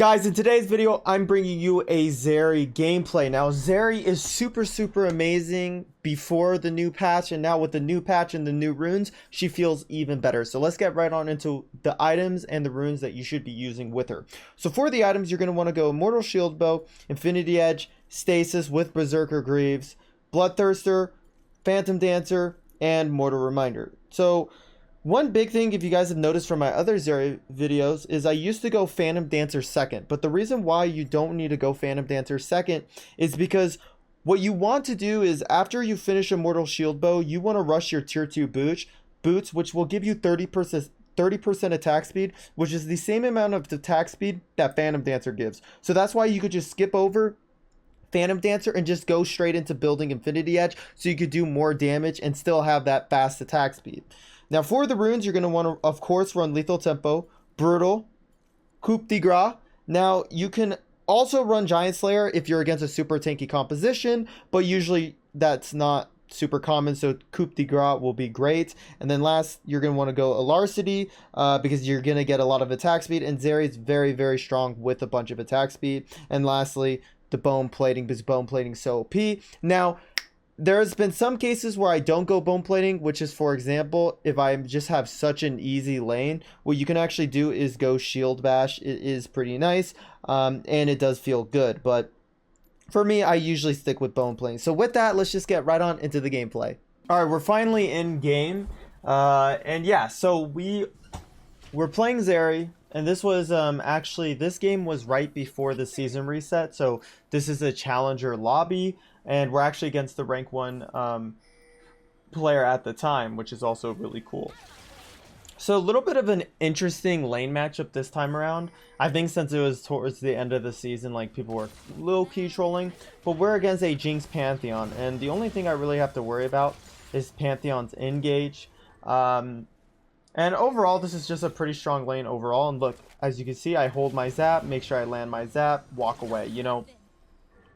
Guys, in today's video, I'm bringing you a Zeri gameplay. Now, Zeri is super amazing before the new patch, and now with the new patch and the new runes, she feels even better. So let's get right on into the items and the runes that you should be using with her. So for the items, you're going to want to go Immortal Shield Bow, Infinity Edge, Stasis with Berserker Greaves, Bloodthirster, Phantom Dancer, and Mortal Reminder. So one big thing, if you guys have noticed from my other Zeri videos, is I used to go Phantom Dancer second. But the reason why you don't need to go Phantom Dancer second is because what you want to do is after you finish Immortal Shield Bow, you want to rush your tier 2 boots, which will give you 30% attack speed, which is the same amount of attack speed that Phantom Dancer gives. So that's why you could just skip over Phantom Dancer and just go straight into building Infinity Edge, so you could do more damage and still have that fast attack speed. Now for the runes, you're going to want to, of course, run Lethal Tempo, Brutal, Coup de Grace. Now you can also run Giant Slayer if you're against a super tanky composition, but usually that's not super common, so Coup de Grace will be great. And then last, you're going to want to go Alarcity because you're going to get a lot of attack speed, and Zeri is very strong with a bunch of attack speed. And lastly, the Bone Plating, because Bone Plating is so OP. Now, there's been some cases where I don't go Bone Plating, which is, for example, if I just have such an easy lane, what you can actually do is go Shield Bash. It is pretty nice, and it does feel good. But for me, I usually stick with Bone Plating. So with that, let's just get right on into the gameplay. All right, we're finally in game. And yeah, so we're playing Zeri. And this was actually, this game was right before the season reset. So this is a challenger lobby. And we're actually against the rank 1 player at the time, which is also really cool. So a little bit of an interesting lane matchup this time around. I think since it was towards the end of the season, like people were low-key trolling. But we're against a Jinx Pantheon. And the only thing I really have to worry about is Pantheon's engage. And overall, this is just a pretty strong lane overall. And look, as you can see, I hold my zap, make sure I land my zap, walk away. You know,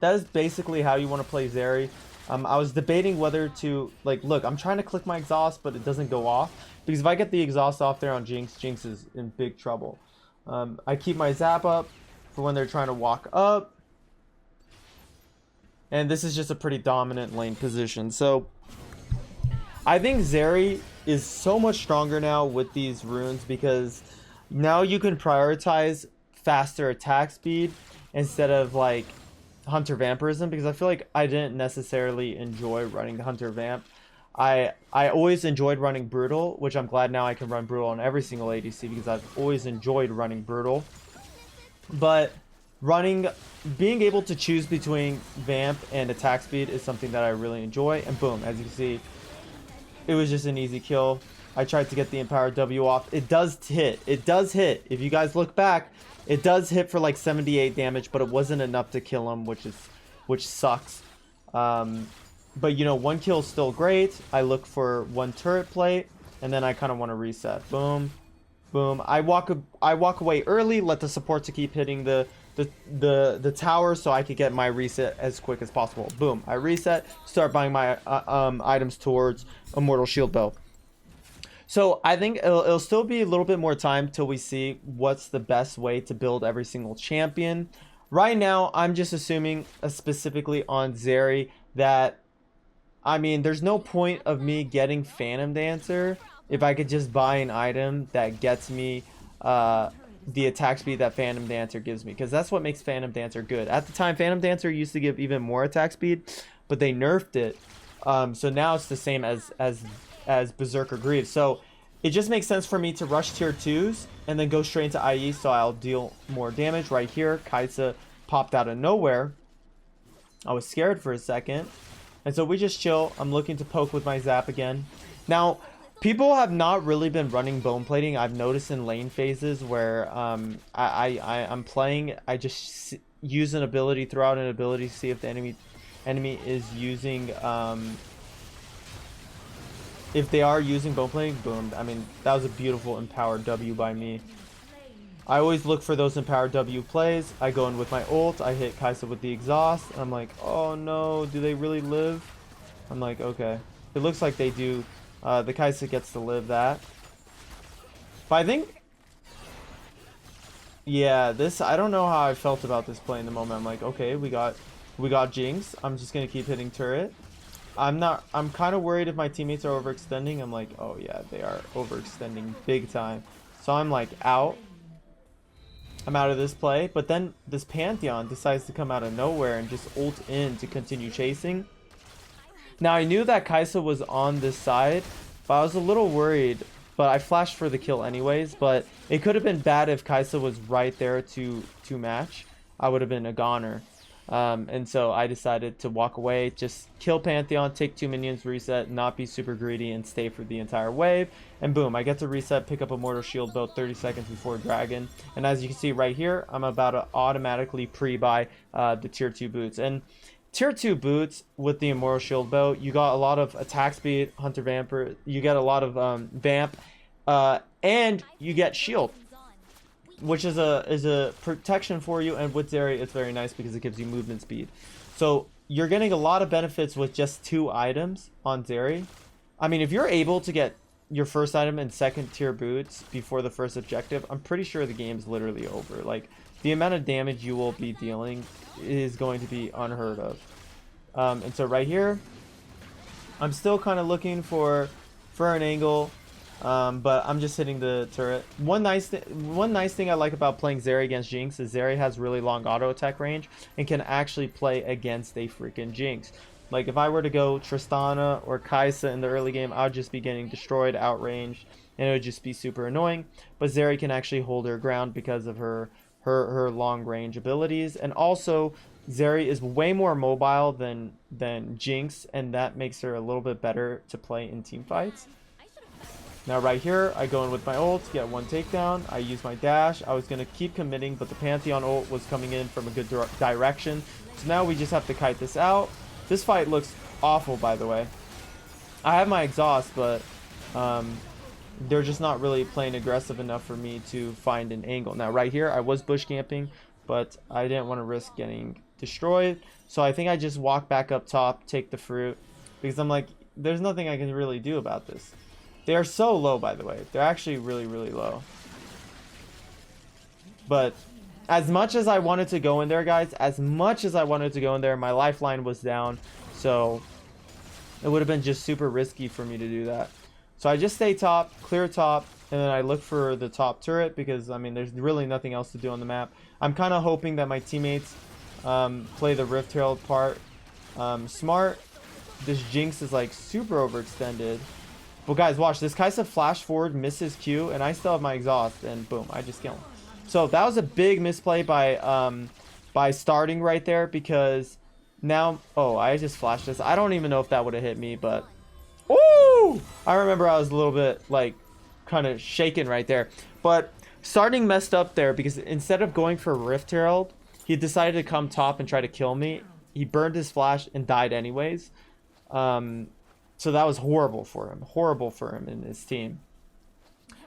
that is basically how you want to play Zeri. I was debating whether to, like, look, I'm trying to click my exhaust, but it doesn't go off. Because if I get the exhaust off there on Jinx, Jinx is in big trouble. I keep my zap up for when they're trying to walk up. And this is just a pretty dominant lane position. So I think Zeri is so much stronger now with these runes, because now you can prioritize faster attack speed instead of like Hunter Vampirism, because I feel like I didn't necessarily enjoy running the Hunter Vamp. I always enjoyed running Brutal, which I'm glad now I can run Brutal on every single ADC, because I've always enjoyed running Brutal. But being able to choose between Vamp and attack speed is something that I really enjoy. And boom, as you can see, it was just an easy kill. I tried to get the Empower W off. It does hit. It does hit. If you guys look back, it does hit for like 78 damage, but it wasn't enough to kill him, which sucks. But you know, 1 kill is still great. I look for 1 turret plate, and then I kind of want to reset. Boom, boom. I walk away early. Let the support to keep hitting the tower, so I could get my reset as quick as possible. Boom, I reset, start buying my items towards Immortal Shield Bow. So I think it'll still be a little bit more time till we see what's the best way to build every single champion. Right now, I'm just assuming specifically on Zeri that, I mean, there's no point of me getting Phantom Dancer if I could just buy an item that gets me the attack speed that Phantom Dancer gives me, because that's what makes Phantom Dancer good. At the time, Phantom Dancer used to give even more attack speed, but they nerfed it. So now it's the same as Berserker Greaves. So it just makes sense for me to rush tier 2s and then go straight into IE, so I'll deal more damage. Right here, Kaisa popped out of nowhere. I was scared for a second. And so we just chill. I'm looking to poke with my zap again. Now, people have not really been running Bone Plating. I've noticed in lane phases where I'm playing, I just use an ability, throw out an ability to see if the enemy is using if they are using Bone Plating. Boom. I mean, that was a beautiful Empowered W by me. I always look for those Empowered W plays. I go in with my ult. I hit Kaisa with the exhaust. And I'm like, oh no, do they really live? I'm like, okay. It looks like they do. The Kaisa gets to live that. But I think Yeah, this, I don't know how I felt about this play in the moment. I'm like, okay, we got Jinx. I'm just gonna keep hitting turret. I'm kind of worried if my teammates are overextending. I'm like, oh yeah, they are overextending big time. So I'm like out. I'm out of this play. But then this Pantheon decides to come out of nowhere and just ult in to continue chasing. Now I knew that Kai'Sa was on this side, but I was a little worried. But I flashed for the kill anyways. But it could have been bad if Kai'Sa was right there to match. I would have been a goner. And so I decided to walk away, just kill Pantheon, take 2 minions, reset, not be super greedy, and stay for the entire wave. And boom, I get to reset, pick up a Mortal Shield about 30 seconds before Dragon. And as you can see right here, I'm about to automatically pre-buy the tier 2 boots. And tier 2 boots with the Immortal Shield bow, you got a lot of attack speed, Hunter Vamper, you get a lot of Vamp, and you get shield, which is a protection for you. And with Zeri, it's very nice because it gives you movement speed. So you're getting a lot of benefits with just 2 items on Zeri. I mean, if you're able to get your first item and second tier boots before the first objective, I'm pretty sure the game's literally over. Like, the amount of damage you will be dealing is going to be unheard of. And so right here, I'm still kind of looking for an angle. But I'm just hitting the turret. One nice thing I like about playing Zeri against Jinx is Zeri has really long auto attack range and can actually play against a freaking Jinx. Like if I were to go Tristana or Kai'Sa in the early game, I would just be getting destroyed, outranged, and it would just be super annoying. But Zeri can actually hold her ground because of her long range abilities, and also Zeri is way more mobile than Jinx, and that makes her a little bit better to play in team fights. Now right here, I go in with my ult, get 1 takedown. I use my dash. I was going to keep committing, but the Pantheon ult was coming in from a good direction. So now we just have to kite this out. This fight looks awful, by the way. I have my exhaust, but they're just not really playing aggressive enough for me to find an angle. Now right here, I was bush camping, but I didn't want to risk getting destroyed. So I think I just walk back up top, take the fruit, because I'm like, there's nothing I can really do about this. They are so low, by the way. They're actually really, really low. But as much as I wanted to go in there, guys, as much as I wanted to go in there, my lifeline was down. So it would have been just super risky for me to do that. So I just stay top, clear top, and then I look for the top turret because, I mean, there's really nothing else to do on the map. I'm kind of hoping that my teammates play the Rift Herald part smart. This Jinx is like super overextended. But guys, watch this. Kai'Sa flash forward, misses Q, and I still have my exhaust, and boom, I just kill him. So that was a big misplay by starting right there, because now, oh, I just flashed this. I don't even know if that would have hit me, but ooh, I remember I was a little bit like kind of shaken right there. But starting messed up there because instead of going for Rift Herald, he decided to come top and try to kill me. He burned his flash and died anyways. So that was horrible for him and his team.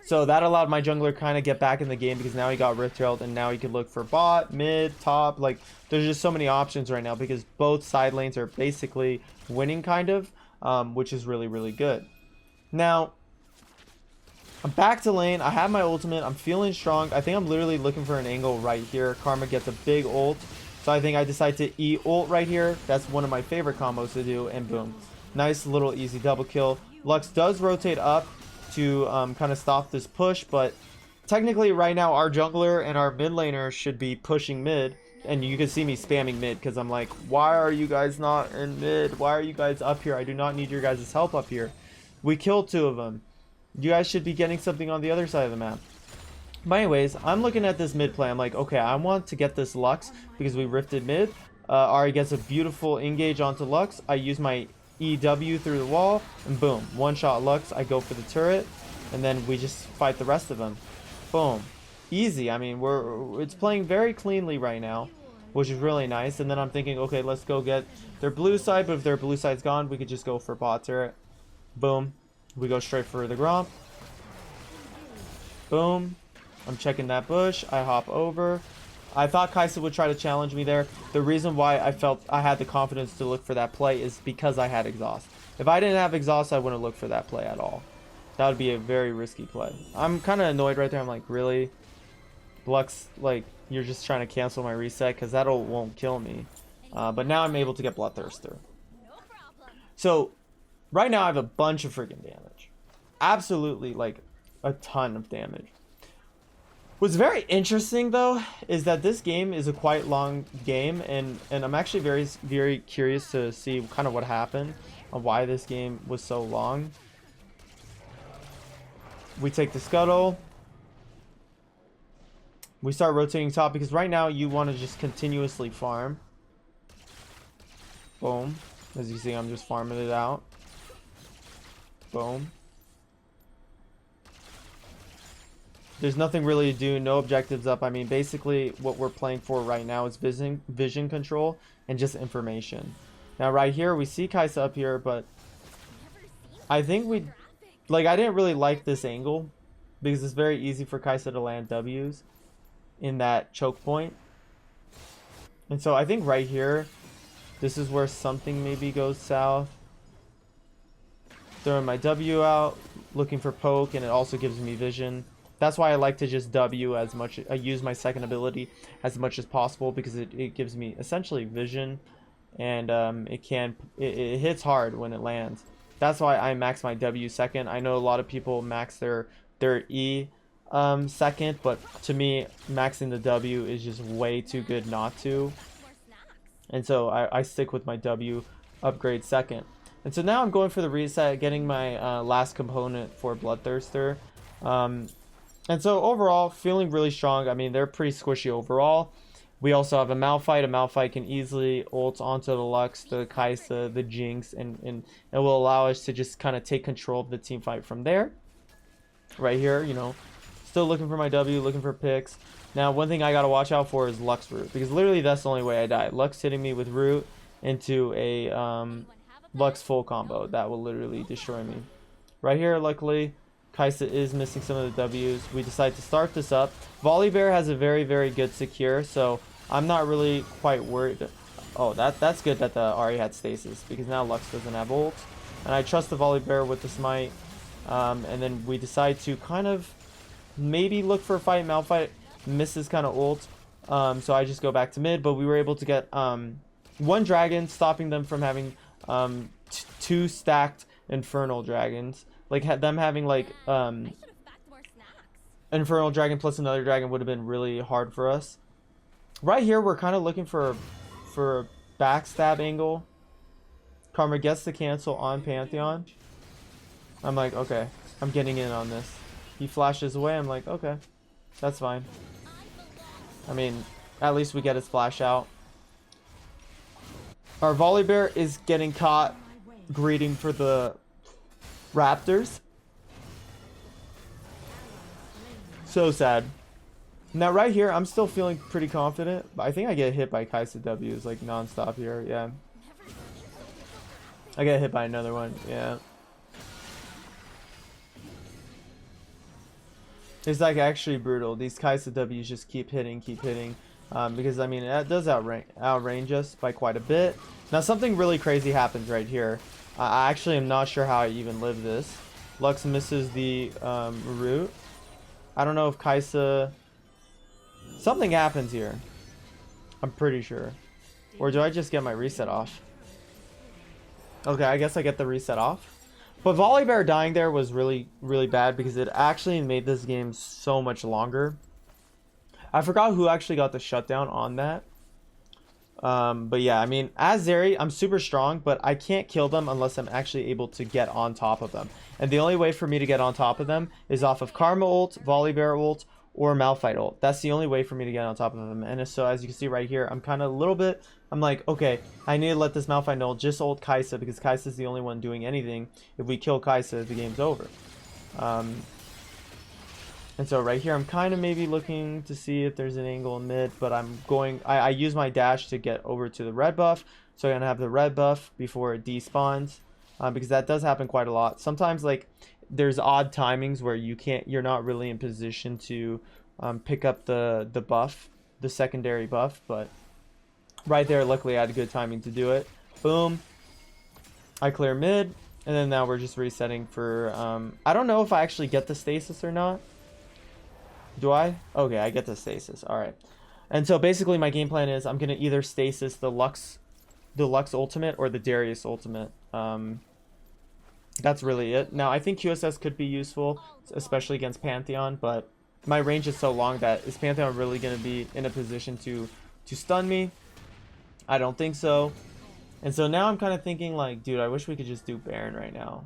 So that allowed my jungler kind of get back in the game because now he got Rift Herald and now he could look for bot, mid, top. Like, there's just so many options right now because both side lanes are basically winning kind of, which is really, really good. Now, I'm back to lane. I have my ultimate. I'm feeling strong. I think I'm literally looking for an angle right here. Karma gets a big ult. So I think I decide to E-ult right here. That's one of my favorite combos to do, and boom. Nice little easy double kill. Lux does rotate up to kind of stop this push, but technically right now our jungler and our mid laner should be pushing mid, and you can see me spamming mid because I'm like, why are you guys not in mid? Why are you guys up here? I do not need your guys' help up here. We killed 2 of them. You guys should be getting something on the other side of the map. But anyways, I'm looking at this mid play. I'm like, okay, I want to get this Lux because we rifted mid. Ari gets a beautiful engage onto Lux. I use my EW through the wall, and boom, one shot Lux. I go for the turret, and then we just fight the rest of them. Boom, easy. I mean, it's playing very cleanly right now, which is really nice. And then I'm thinking, okay, let's go get their blue side, but if their blue side's gone, we could just go for bot turret. Boom, we go straight for the Gromp. Boom, I'm checking that bush. I hop over. I thought Kai'Sa would try to challenge me there. The reason why I felt I had the confidence to look for that play is because I had exhaust. If I didn't have exhaust, I wouldn't look for that play at all. That would be a very risky play. I'm kind of annoyed right there. I'm like, really? Lux, like, you're just trying to cancel my reset because that won't kill me. But now I'm able to get Bloodthirster. So right now I have a bunch of freaking damage. Absolutely, like, a ton of damage. What's very interesting though is that this game is a quite long game, and I'm actually very curious to see kind of what happened and why this game was so long. We take the scuttle. We start rotating top because right now you want to just continuously farm. Boom. As you see, I'm just farming it out. Boom. There's nothing really to do, no objectives up. I mean, basically what we're playing for right now is vision control and just information. Now right here, we see Kai'Sa up here, but I think I didn't really like this angle because it's very easy for Kai'Sa to land W's in that choke point. And so I think right here, this is where something maybe goes south. Throwing my W out, looking for poke, and it also gives me vision. That's why I like to just W as much. I use my second ability as much as possible because it gives me essentially vision, and it hits hard when it lands. That's why I max my W second. I know a lot of people max their E second, but to me, maxing the W is just way too good not to. And so I stick with my W upgrade second. And so now I'm going for the reset, getting my last component for Bloodthirster. And so overall, feeling really strong. I mean, they're pretty squishy overall. We also have a Malphite. A Malphite can easily ult onto the Lux, the Kai'Sa, the Jinx, and it will allow us to just kind of take control of the team fight from there. Right here, you know, still looking for my W, looking for picks. Now, one thing I got to watch out for is Lux Root, because literally that's the only way I die. Lux hitting me with Root into a Lux full combo. That will literally destroy me. Right here, luckily, Kai'Sa is missing some of the W's. We decide to start this up. Volibear has a very good secure, so I'm not really quite worried. Oh, that's good that the Ahri had stasis, because now Lux doesn't have ult. And I trust the Volibear with the smite. And then we decide to kind of maybe look for a fight. Malphite misses kind of ult. So I just go back to mid, but we were able to get one dragon, stopping them from having two stacked infernal dragons. Like them having like infernal dragon plus another dragon would have been really hard for us. Right here, we're kind of looking for a backstab angle. Karma gets the cancel on Pantheon. I'm like, okay, I'm getting in on this. He flashes away. I'm like, okay, that's fine. I mean, at least we get his flash out. Our Volibear is getting caught greeting for the Raptors. So sad. Now right here, I'm still feeling pretty confident. I think I get hit by Kai'Sa W's like non-stop here. Yeah. I get hit by another one. Yeah. It's like actually brutal. These Kai'Sa W's just keep hitting. Because I mean, that does outrange us by quite a bit. Now something really crazy happens right here. I actually am not sure how I even lived this. Lux misses the root. I don't know if Kai'Sa... Something happens here. I'm pretty sure. Or do I just get my reset off? Okay, I guess I get the reset off. But Volibear dying there was really bad because it actually made this game so much longer. I forgot who actually got the shutdown on that. But yeah, I mean, as Zeri, I'm super strong, but I can't kill them unless I'm actually able to get on top of them. And the only way for me to get on top of them is off of Karma ult, Volibear ult, or Malphite ult. That's the only way for me to get on top of them. And so as you can see right here, I'm kind of a little bit... I'm like, okay, I need to let this Malphite ult just ult Kai'Sa because Kai'Sa is the only one doing anything. If we kill Kai'Sa, the game's over. And so right here, I'm kind of maybe looking to see if there's an angle in mid, but I'm going... I use my dash to get over to the red buff, so I'm going to have the red buff before it despawns, because that does happen quite a lot. Sometimes, like, there's odd timings where you're not really in position to pick up the buff, the secondary buff, but right there, luckily, I had good timing to do it. Boom. I clear mid, and then now we're just resetting for... I don't know if I actually get the stasis or not. Do I? Okay, I get the stasis. All right. And so basically my game plan is I'm going to either stasis the Lux ultimate or the Darius ultimate. That's really it. Now, I think QSS could be useful, especially against Pantheon, but my range is so long that is Pantheon really going to be in a position to stun me? I don't think so. And so now I'm kind of thinking like, dude, I wish we could just do Baron right now.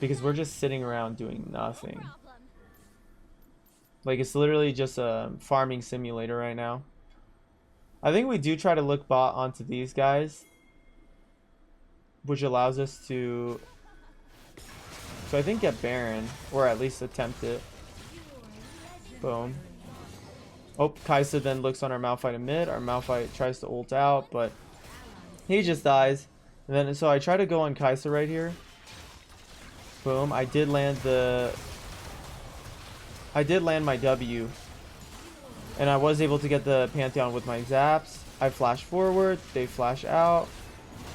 Because we're just sitting around doing nothing. Like, it's literally just a farming simulator right now. I think we do try to look bot onto these guys, which allows us to, so I think get Baron, or at least attempt it. Boom. Oh, Kai'Sa then looks on our Malphite in mid. Our Malphite tries to ult out, but he just dies. And then, so I try to go on Kai'Sa right here. Boom. I did land my W. And I was able to get the Pantheon with my zaps. I flash forward, they flash out,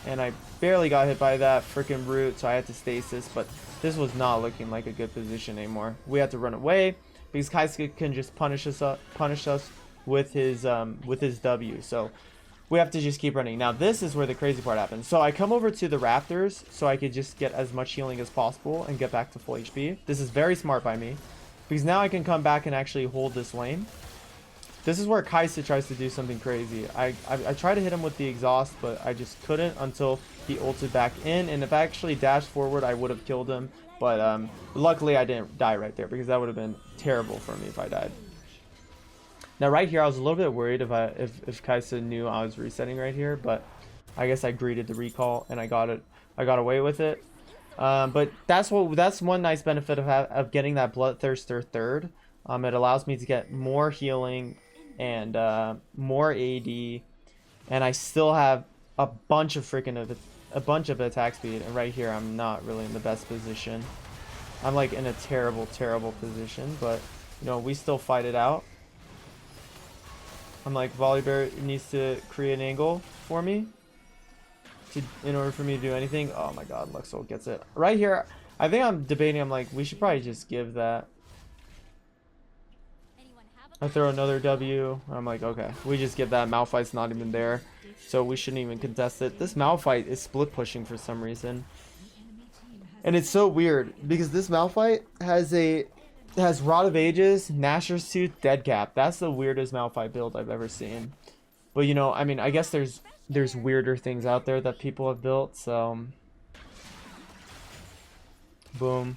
and I barely got hit by that freaking root, so I had to stasis, but this was not looking like a good position anymore. We had to run away because Kai'Sa can just punish us with his W. So we have to just keep running. Now this is where the crazy part happens. So I come over to the Raptors so I could just get as much healing as possible and get back to full HP. This is very smart by me because now I can come back and actually hold this lane. This is where Kai'Sa tries to do something crazy. I tried to hit him with the exhaust, but I just couldn't until he ulted back in. And if I actually dashed forward, I would have killed him. But luckily, I didn't die right there because that would have been terrible for me if I died. Now, right here, I was a little bit worried if Kai'Sa knew I was resetting right here, but I guess I greeted the recall and I got away with it. But that's one nice benefit of getting that Bloodthirster third. It allows me to get more healing and more AD, and I still have a bunch of attack speed. And right here, I'm not really in the best position. I'm like in a terrible position, but you know, we still fight it out. I'm like, Volibear needs to create an angle for me in order for me to do anything. Oh my god, Luxol gets it right here. I think I'm debating. I'm like, we should probably just give that. I throw another W. I'm like, okay, we just give that. Malphite's not even there, so we shouldn't even contest it. This Malphite is split pushing for some reason, and it's so weird because this Malphite has Rod of Ages, Gnasher's Tooth, Dead Cap. That's the weirdest Malphite build I've ever seen. But you know, I mean, I guess there's weirder things out there that people have built. So, boom.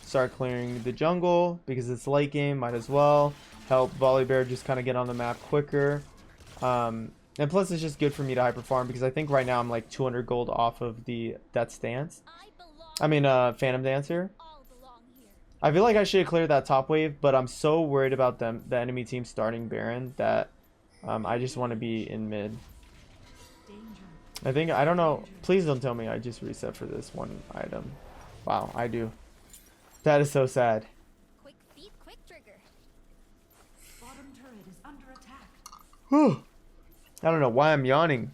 Start clearing the jungle because it's late game. Might as well help Volibear just kind of get on the map quicker. And plus, it's just good for me to hyper farm because I think right now I'm like 200 gold off of the Death's Dance. I mean, Phantom Dancer. I feel like I should have cleared that top wave, but I'm so worried about the enemy team starting Baron that I just want to be in mid. I don't know. Please don't tell me I just reset for this one item. Wow, I do. That is so sad. Quick feet, quick trigger. Bottom turret is under attack. Whew. I don't know why I'm yawning.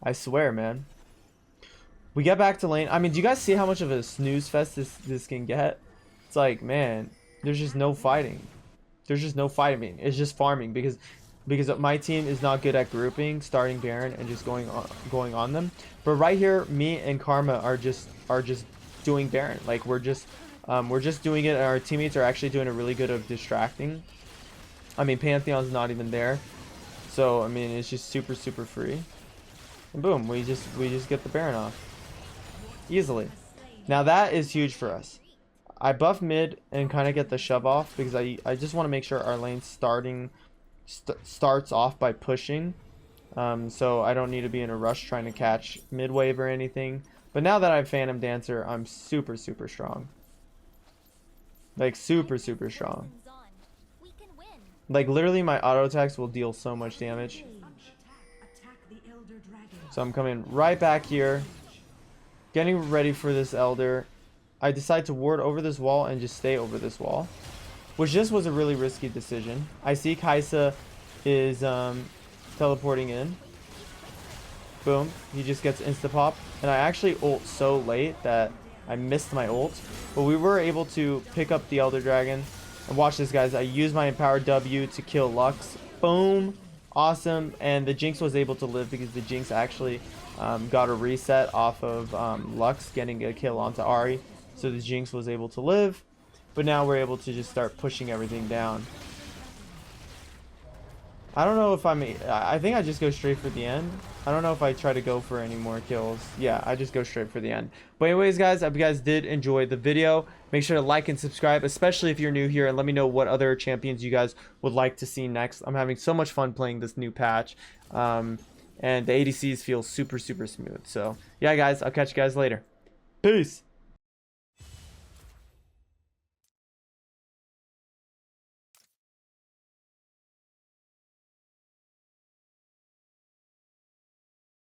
I swear, man. We get back to lane. I mean, do you guys see how much of a snooze fest this can get? It's like, man, there's just no fighting. There's just no fighting. It's just farming because my team is not good at grouping, starting Baron and just going on them. But right here, me and Karma are just doing Baron. Like we're just doing it, and our teammates are actually doing a really good of distracting. I mean, Pantheon's not even there, so I mean it's just super free. And boom, we just get the Baron off easily. Now that is huge for us. I buff mid and kind of get the shove off because I just want to make sure our lane starts off by pushing. So I don't need to be in a rush trying to catch mid wave or anything. But now that I have Phantom Dancer, I'm super strong. Like super strong. Like literally my auto attacks will deal so much damage. So I'm coming right back here, getting ready for this Elder. I decide to ward over this wall and just stay over this wall, which just was a really risky decision. I see Kai'Sa is teleporting in. Boom, he just gets insta pop, and I actually ult so late that I missed my ult. But we were able to pick up the Elder Dragon. And watch this, guys. I used my Empowered W to kill Lux. Boom. Awesome. And the Jinx was able to live because the Jinx actually got a reset off of Lux getting a kill onto Ahri. So the Jinx was able to live. But now we're able to just start pushing everything down. I don't know if I think I just go straight for the end. I don't know if I try to go for any more kills. Yeah, I just go straight for the end. But anyways, guys, I hope you guys did enjoy the video. Make sure to like and subscribe, especially if you're new here, and let me know what other champions you guys would like to see next. I'm having so much fun playing this new patch. And the ADCs feel super, super smooth. So, yeah, guys, I'll catch you guys later. Peace!